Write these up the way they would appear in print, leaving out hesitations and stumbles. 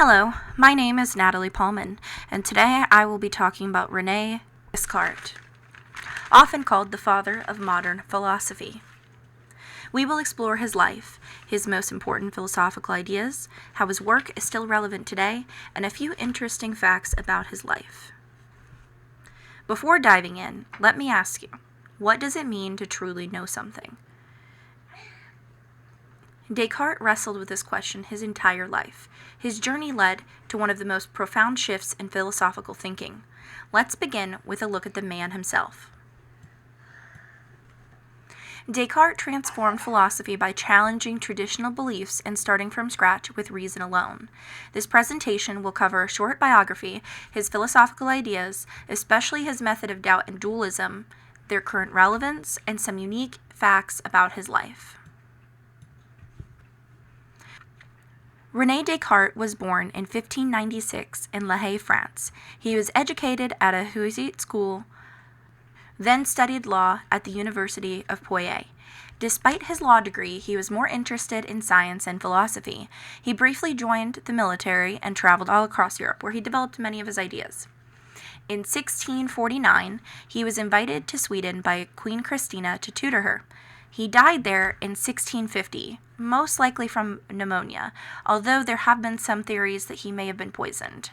Hello, my name is Natalie Paulman, and today I will be talking about René Descartes, often called the father of modern philosophy. We will explore his life, his most important philosophical ideas, how his work is still relevant today, and a few interesting facts about his life. Before diving in, let me ask you, what does it mean to truly know something? Descartes wrestled with this question his entire life. His journey led to one of the most profound shifts in philosophical thinking. Let's begin with a look at the man himself. Descartes transformed philosophy by challenging traditional beliefs and starting from scratch with reason alone. This presentation will cover a short biography, his philosophical ideas, especially his method of doubt and dualism, their current relevance, and some unique facts about his life. René Descartes was born in 1596 in Le Hay, France. He was educated at a Jesuit school, then studied law at the University of Poitiers. Despite his law degree, he was more interested in science and philosophy. He briefly joined the military and traveled all across Europe, where he developed many of his ideas. In 1649, he was invited to Sweden by Queen Christina to tutor her. He died there in 1650, most likely from pneumonia, although there have been some theories that he may have been poisoned.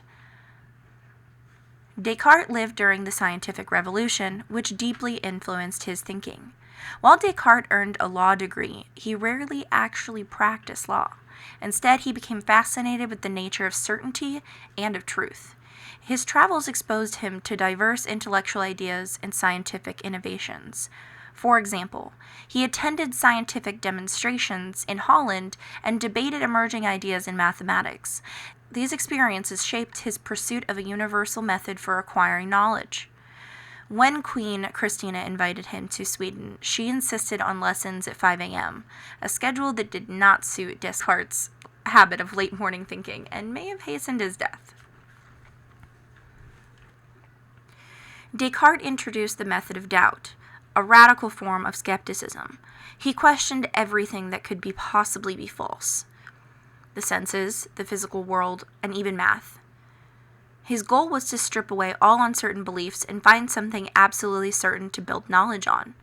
Descartes lived during the scientific revolution, which deeply influenced his thinking. While Descartes earned a law degree, he rarely actually practiced law. Instead, he became fascinated with the nature of certainty and of truth. His travels exposed him to diverse intellectual ideas and scientific innovations. For example, he attended scientific demonstrations in Holland and debated emerging ideas in mathematics. These experiences shaped his pursuit of a universal method for acquiring knowledge. When Queen Christina invited him to Sweden, she insisted on lessons at 5 a.m., a schedule that did not suit Descartes' habit of late morning thinking and may have hastened his death. Descartes introduced the method of doubt, a radical form of skepticism. He questioned everything that could possibly be false: the senses, the physical world, and even math. His goal was to strip away all uncertain beliefs and find something absolutely certain to build knowledge on.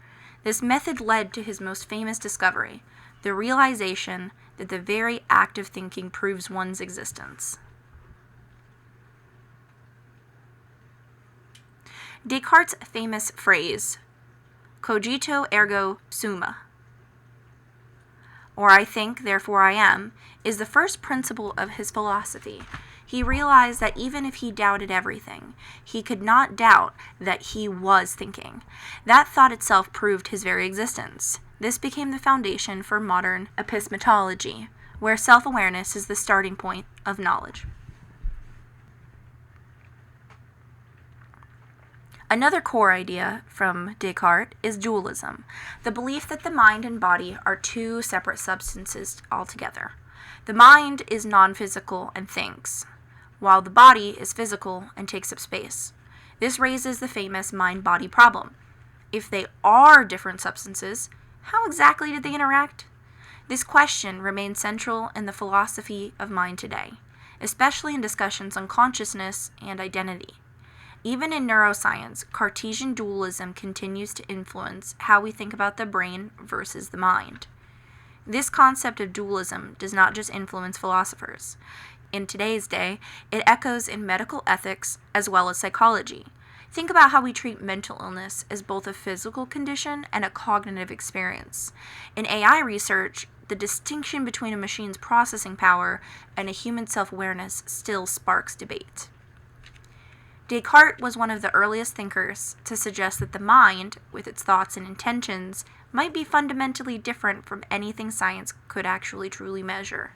This method led to his most famous discovery, the realization that the very act of thinking proves one's existence. Descartes' famous phrase, cogito ergo sum, or I think, therefore I am, is the first principle of his philosophy. He realized that even if he doubted everything, he could not doubt that he was thinking. That thought itself proved his very existence. This became the foundation for modern epistemology, where self-awareness is the starting point of knowledge. Another core idea from Descartes is dualism, the belief that the mind and body are two separate substances altogether. The mind is non-physical and thinks, while the body is physical and takes up space. This raises the famous mind-body problem. If they are different substances, how exactly did they interact? This question remains central in the philosophy of mind today, especially in discussions on consciousness and identity. Even in neuroscience, Cartesian dualism continues to influence how we think about the brain versus the mind. This concept of dualism does not just influence philosophers. In today's day, it echoes in medical ethics as well as psychology. Think about how we treat mental illness as both a physical condition and a cognitive experience. In AI research, the distinction between a machine's processing power and a human self-awareness still sparks debate. Descartes was one of the earliest thinkers to suggest that the mind, with its thoughts and intentions, might be fundamentally different from anything science could actually truly measure.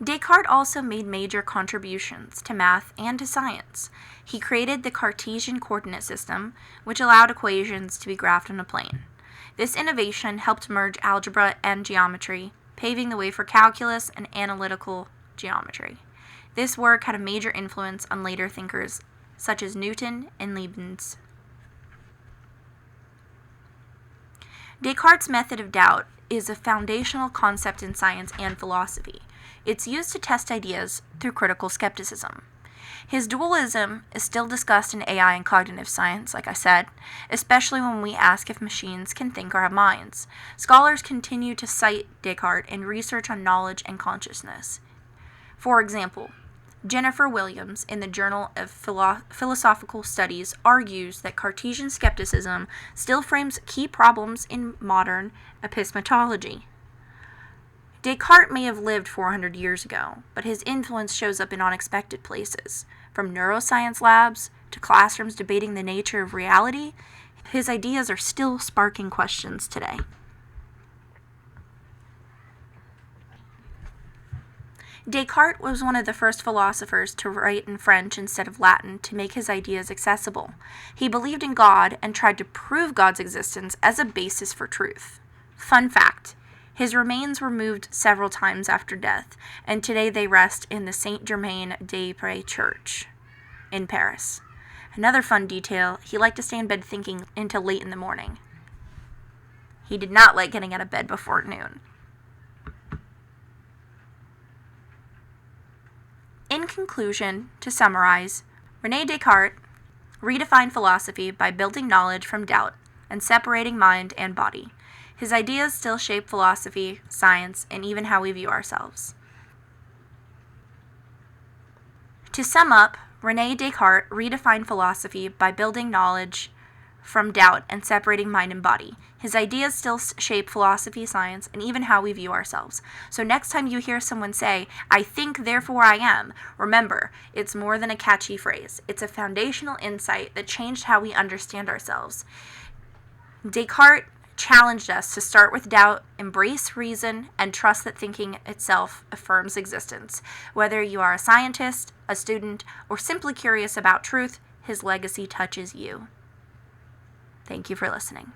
Descartes also made major contributions to math and to science. He created the Cartesian coordinate system, which allowed equations to be graphed on a plane. This innovation helped merge algebra and geometry, paving the way for calculus and analytical geometry. This work had a major influence on later thinkers such as Newton and Leibniz. Descartes' method of doubt is a foundational concept in science and philosophy. It's used to test ideas through critical skepticism. His dualism is still discussed in AI and cognitive science, like I said, especially when we ask if machines can think or have minds. Scholars continue to cite Descartes in research on knowledge and consciousness. For example, Jennifer Williams, in the Journal of Philosophical Studies, argues that Cartesian skepticism still frames key problems in modern epistemology. Descartes may have lived 400 years ago, but his influence shows up in unexpected places. From neuroscience labs to classrooms debating the nature of reality, his ideas are still sparking questions today. Descartes was one of the first philosophers to write in French instead of Latin to make his ideas accessible. He believed in God and tried to prove God's existence as a basis for truth. Fun fact: his remains were moved several times after death, and today they rest in the Saint-Germain-des-Prés church in Paris. Another fun detail, he liked to stay in bed thinking until late in the morning. He did not like getting out of bed before noon. In conclusion, to summarize, René Descartes redefined philosophy by building knowledge from doubt and separating mind and body. His ideas still shape philosophy, science, and even how we view ourselves. To sum up, René Descartes redefined philosophy by building knowledge from doubt and separating mind and body. His ideas still shape philosophy, science, and even how we view ourselves. So next time you hear someone say, "I think, therefore I am," remember, it's more than a catchy phrase. It's a foundational insight that changed how we understand ourselves. Descartes challenged us to start with doubt, embrace reason, and trust that thinking itself affirms existence. Whether you are a scientist, a student, or simply curious about truth, his legacy touches you. Thank you for listening.